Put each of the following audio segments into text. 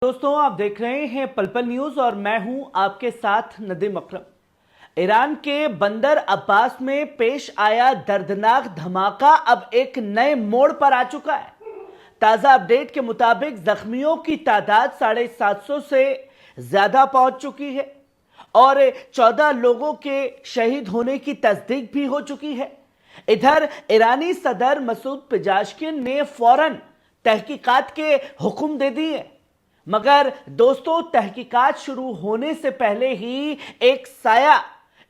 दोस्तों, आप देख रहे हैं पल पल न्यूज और मैं हूं आपके साथ नदीम अकरम। ईरान के बंदर अब्बास में पेश आया दर्दनाक धमाका अब एक नए मोड़ पर आ चुका है। ताजा अपडेट के मुताबिक जख्मियों की तादाद 750 से ज्यादा पहुंच चुकी है और 14 लोगों के शहीद होने की तस्दीक भी हो चुकी है। इधर ईरानी सदर मसूद पेजेश्किन ने फौरन तहकीकात के हुक्म दे दिए, मगर दोस्तों तहकीकात शुरू होने से पहले ही एक साया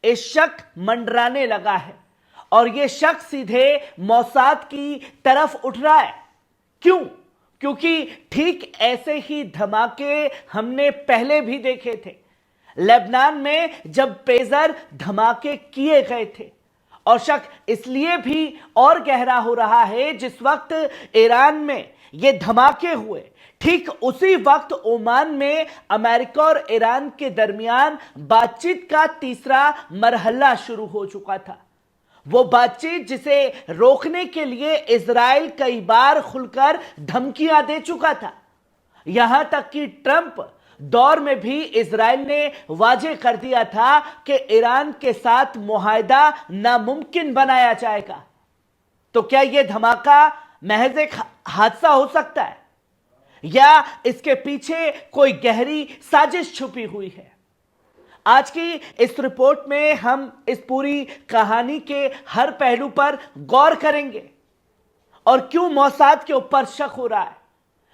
इस शक मंडराने लगा है और यह शक सीधे मोसाद की तरफ उठ रहा है। क्यों? क्योंकि ठीक ऐसे ही धमाके हमने पहले भी देखे थे। लेबनान में जब पेजर धमाके किए गए थे, और शक इसलिए भी और गहरा हो रहा है जिस वक्त ईरान में ये धमाके हुए, ठीक उसी वक्त ओमान में अमेरिका और ईरान के दरमियान बातचीत का तीसरा मरहला शुरू हो चुका था। वो बातचीत जिसे रोकने के लिए इजराइल कई बार खुलकर धमकियां दे चुका था। यहां तक कि ट्रंप दौर में भी इजराइल ने वाजे कर दिया था कि ईरान के साथ मुआहदा नामुमकिन बनाया जाएगा। तो क्या यह धमाका महज एक हादसा हो सकता है या इसके पीछे कोई गहरी साजिश छुपी हुई है? आज की इस रिपोर्ट में हम इस पूरी कहानी के हर पहलू पर गौर करेंगे और क्यों मोसाद के ऊपर शक हो रहा है।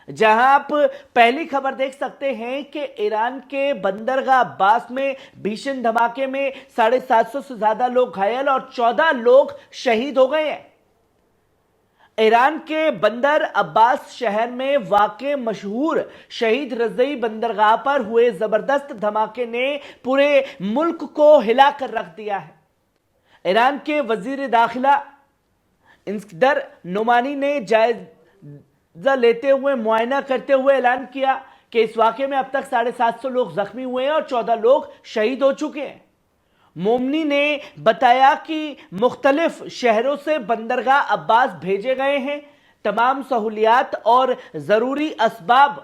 जहां आप पहली खबर देख सकते हैं कि ईरान के बंदरगाह अब्बास में भीषण धमाके में 750 से ज्यादा लोग घायल और 14 लोग शहीद हो गए हैं। ईरान के बंदर अब्बास शहर में वाक़े मशहूर शहीद रज़ई बंदरगाह पर हुए जबरदस्त धमाके ने पूरे मुल्क को हिलाकर रख दिया है। ईरान के वजीर दाखिला इस्कंदर नोमानी ने जायजा लेते हुए मुआयना करते हुए ऐलान किया कि इस वाक़े में अब तक 750 लोग जख्मी हुए हैं और 14 लोग शहीद हो चुके हैं। मोमनी ने बताया कि मुख्तलिफ शहरों से बंदरगाह अब्बास भेजे गए हैं तमाम सहूलियात और ज़रूरी असबाब।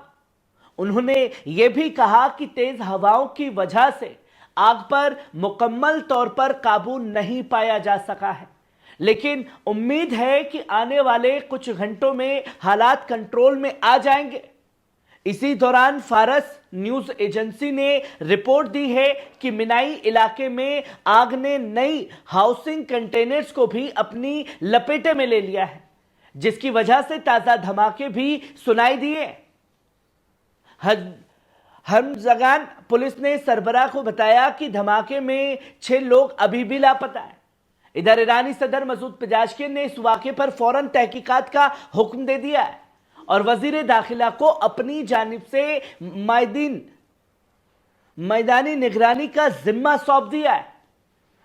उन्होंने ये भी कहा कि तेज़ हवाओं की वजह से आग पर मुकम्मल तौर पर काबू नहीं पाया जा सका है, लेकिन उम्मीद है कि आने वाले कुछ घंटों में हालात कंट्रोल में आ जाएंगे। इसी दौरान फारस न्यूज एजेंसी ने रिपोर्ट दी है कि मिनाई इलाके में आग ने नई हाउसिंग कंटेनर्स को भी अपनी लपेटे में ले लिया है, जिसकी वजह से ताजा धमाके भी सुनाई दिए। हमजगान पुलिस ने सरबराह को बताया कि धमाके में 6 लोग अभी भी लापता हैं। इधर ईरानी सदर मसूद पेजेश्किन ने इस वाक़े पर फौरन तहकीकात का हुक्म दे दिया है और वजीर दाखिला को अपनी जानिब से मैदानी निगरानी का जिम्मा सौंप दिया है।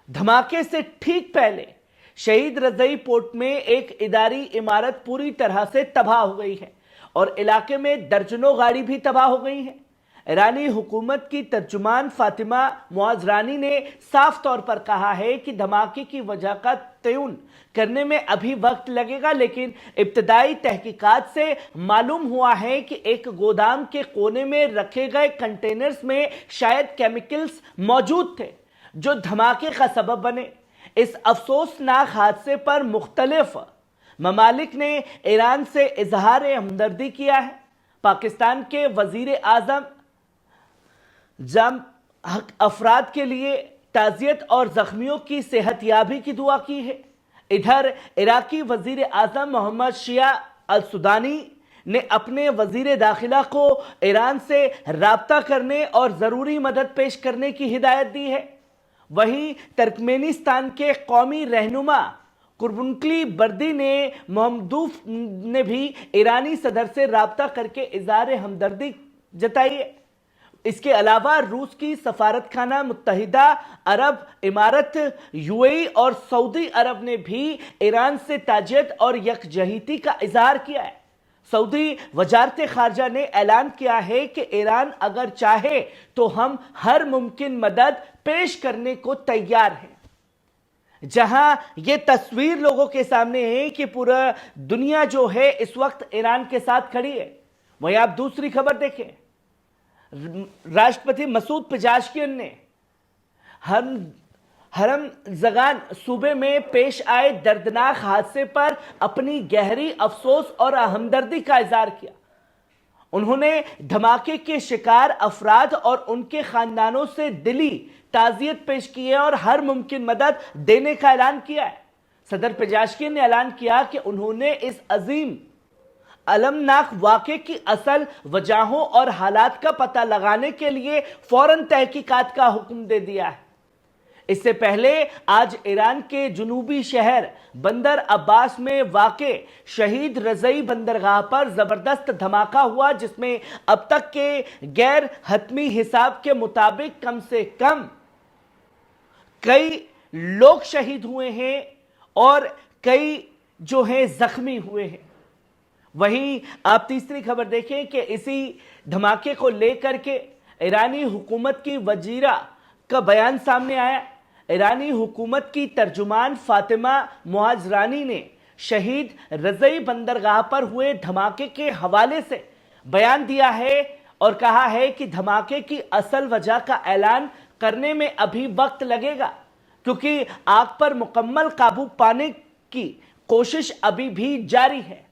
धमाके से ठीक पहले शहीद रज़ई पोर्ट में एक इदारी इमारत पूरी तरह से तबाह हो गई है और इलाके में दर्जनों गाड़ी भी तबाह हो गई हैं। ईरानी हुकूमत की तर्जुमान फातिमा मुआज़रानी ने साफ तौर पर कहा है कि धमाके की वजह का तयन करने में अभी वक्त लगेगा, लेकिन इब्तदाई तहकीकात से मालूम हुआ है कि एक गोदाम के कोने में रखे गए कंटेनर्स में शायद केमिकल्स मौजूद थे जो धमाके का सबब बने। इस अफसोसनाक हादसे पर मुख्तलिफ ममालिक ने ईरान से इजहार हमदर्दी किया है। पाकिस्तान के वजीर आजम जम हक अफराद के लिए ताज़ियत और जख्मियों की सेहतयाबी की दुआ की है। इधर इराकी वजीर आजम मोहम्मद शिया अल सुदानी ने अपने वजीर दाखिला को ईरान से राब्ता करने और ज़रूरी मदद पेश करने की हिदायत दी है। वहीं तुर्कमेनिस्तान के कौमी रहनुमा कुर्बुनकली बर्दी ने मोहम्मदूफ ने भी ईरानी सदर से राब्ता करके इज़हार हमदर्दी जताई है। इसके अलावा रूस की सफारतखाना मुत्तहिदा अरब इमारत यूएई और सऊदी अरब ने भी ईरान से ताजियत और यकजहती का इजहार किया है। सऊदी वजारत खारजा ने ऐलान किया है कि ईरान अगर चाहे तो हम हर मुमकिन मदद पेश करने को तैयार हैं। जहां ये तस्वीर लोगों के सामने है कि पूरा दुनिया जो है इस वक्त ईरान के साथ खड़ी है, वहीं आप दूसरी खबर देखें। राष्ट्रपति मसूद पेजाशकियन ने हरमज़गान सूबे में पेश आए दर्दनाक हादसे पर अपनी गहरी अफसोस और हमदर्दी का इजहार किया। उन्होंने धमाके के शिकार अफराद और उनके खानदानों से दिली ताज़ियत पेश की है और हर मुमकिन मदद देने का ऐलान किया है। सदर पेजाशकियन ने ऐलान किया कि उन्होंने इस अजीम अलमनाक वाक़े की असल वजहों और हालात का पता लगाने के लिए फौरन तहकीकात का हुक्म दे दिया है। इससे पहले आज ईरान के जुनूबी शहर बंदर अब्बास में वाक़े शहीद रज़ई बंदरगाह पर ज़बरदस्त धमाका हुआ, जिसमें अब तक के गैर हतमी हिसाब के मुताबिक कम से कम कई लोग शहीद हुए हैं और कई जो हैं जख्मी हुए हैं। वहीं आप तीसरी खबर देखें कि इसी धमाके को लेकर के ईरानी हुकूमत की वजीरा का बयान सामने आया। ईरानी हुकूमत की तर्जुमान फातिमा मुहाजरानी ने शहीद रज़ई बंदरगाह पर हुए धमाके के हवाले से बयान दिया है और कहा है कि धमाके की असल वजह का ऐलान करने में अभी वक्त लगेगा, क्योंकि आग पर मुकम्मल काबू पाने की कोशिश अभी भी जारी है।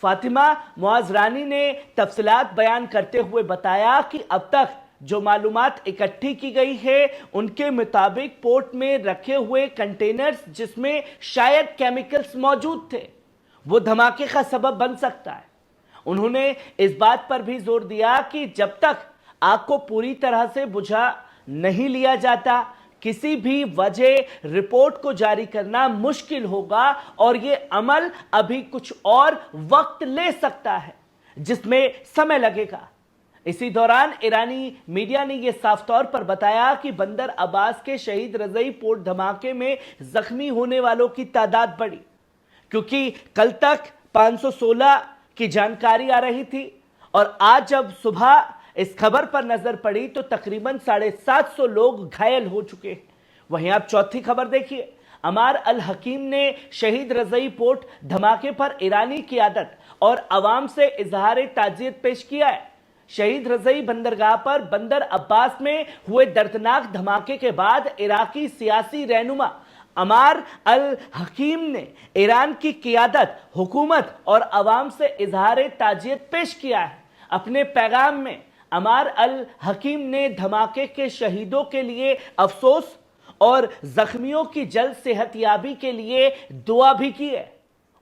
फातिमा मुहाजरानी ने तफसीलात बयान करते हुए बताया कि अब तक जो मालूमात इकट्ठी की गई है उनके मुताबिक पोर्ट में रखे हुए कंटेनर्स जिसमें शायद केमिकल्स मौजूद थे, वो धमाके का सबब बन सकता है। उन्होंने इस बात पर भी जोर दिया कि जब तक आग को पूरी तरह से बुझा नहीं लिया जाता, किसी भी वजह रिपोर्ट को जारी करना मुश्किल होगा और ये अमल अभी कुछ और वक्त ले सकता है, जिसमें समय लगेगा। इसी दौरान ईरानी मीडिया ने यह साफ तौर पर बताया कि बंदर अब्बास के शहीद रज़ई पोर्ट धमाके में जख्मी होने वालों की तादाद बढ़ी, क्योंकि कल तक 516 की जानकारी आ रही थी और आज जब सुबह इस खबर पर नजर पड़ी तो तकरीबन 750 लोग घायल हो चुके हैं। वहीं आप चौथी खबर देखिए, अमार अल हकीम ने शहीद रज़ई पोर्ट धमाके पर ईरानी क़ियादत और अवाम से इजहार ताज़ियत पेश किया है। शहीद रज़ई बंदरगाह पर बंदर अब्बास में हुए दर्दनाक धमाके के बाद इराकी सियासी रहनुमा अमार अल हकीम ने ईरान की क़ियादत, हुकूमत और अवाम से इजहार ताज़ियत पेश किया है। अपने पैगाम में अमार अल हकीम ने धमाके के शहीदों के लिए अफसोस और जख्मियों की जल्द सेहतयाबी के लिए दुआ भी की है।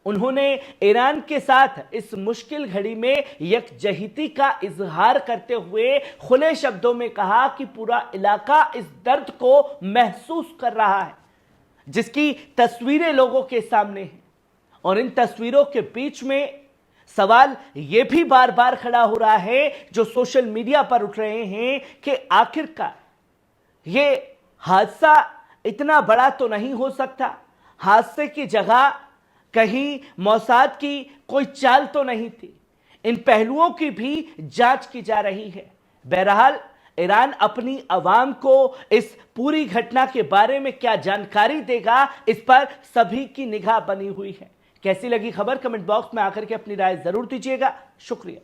उन्होंने ईरान के साथ इस मुश्किल घड़ी में यकजहती का इजहार करते हुए खुले शब्दों में कहा कि पूरा इलाका इस दर्द को महसूस कर रहा है, जिसकी तस्वीरें लोगों के सामने हैं। और इन तस्वीरों के बीच में सवाल यह भी बार बार खड़ा हो रहा है जो सोशल मीडिया पर उठ रहे हैं कि आखिरकार ये हादसा इतना बड़ा तो नहीं हो सकता, हादसे की जगह कहीं मोसाद की कोई चाल तो नहीं थी। इन पहलुओं की भी जांच की जा रही है। बहरहाल ईरान अपनी अवाम को इस पूरी घटना के बारे में क्या जानकारी देगा, इस पर सभी की निगाह बनी हुई है। कैसी लगी खबर, कमेंट बॉक्स में आकर के अपनी राय जरूर दीजिएगा। शुक्रिया।